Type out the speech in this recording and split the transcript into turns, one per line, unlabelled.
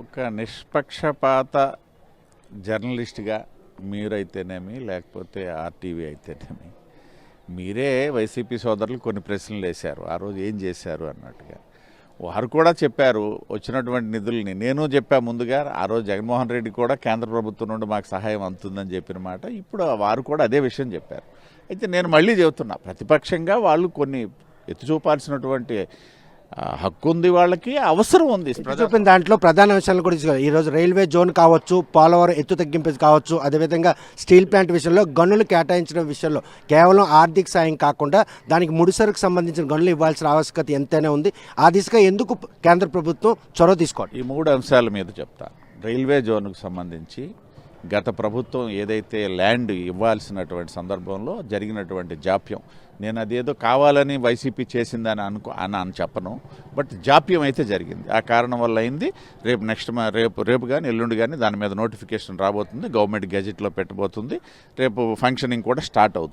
ఒక నిష్పక్షపాత జర్నలిస్ట్గా మీరైతేనేమి లేకపోతే ఆర్టీవీ అయితేనేమి మీరే వైసీపీ సోదరులు కొన్ని ప్రశ్నలు వేశారు. ఆ రోజు ఏం చేశారు అన్నట్టుగా వారు కూడా చెప్పారు. వచ్చినటువంటి నిధుల్ని నేను చెప్పా ముందుగా. ఆ రోజు జగన్మోహన్ రెడ్డి కూడా కేంద్ర ప్రభుత్వం నుండి మాకు సహాయం అందుతుందని చెప్పిన మాట ఇప్పుడు వారు కూడా అదే విషయం చెప్పారు. అయితే నేను మళ్ళీ చెబుతున్నా, ప్రతిపక్షంగా వాళ్ళు కొన్ని ఎత్తి చూపాల్సినటువంటి హక్కు ఉంది, వాళ్ళకి అవసరం ఉంది.
చూపిన దాంట్లో ప్రధాన విషయాలు కూడా తీసుకున్నారు. ఈరోజు రైల్వే జోన్ కావచ్చు, పోలవరం ఎత్తు తగ్గింపు కావచ్చు, అదేవిధంగా స్టీల్ ప్లాంట్ విషయంలో గనులు కేటాయించడం విషయంలో కేవలం ఆర్థిక సాయం కాకుండా దానికి ముడిసరుకు సంబంధించిన గనులు ఇవ్వాల్సిన ఆవశ్యకత ఎంతైనా ఉంది. ఆ దిశగా ఎందుకు కేంద్ర ప్రభుత్వం చొరవ తీసుకోవాలి?
ఈ 3 అంశాల మీద చెప్తాను. రైల్వే జోన్కు సంబంధించి గత ప్రభుత్వం ఏదైతే ల్యాండ్ ఇవ్వాల్సినటువంటి సందర్భంలో జరిగినటువంటి జాప్యం, నేను అదేదో కావాలని వైసీపీ చేసిందని అని చెప్పను, బట్ జాప్యం అయితే జరిగింది. ఆ కారణం వల్ల అయింది. రేపు కానీ ఎల్లుండి కానీ దాని మీద నోటిఫికేషన్ రాబోతుంది, గవర్నమెంట్ గెజెట్లో పెట్టబోతుంది. రేపు ఫంక్షనింగ్ కూడా స్టార్ట్ అవుతుంది.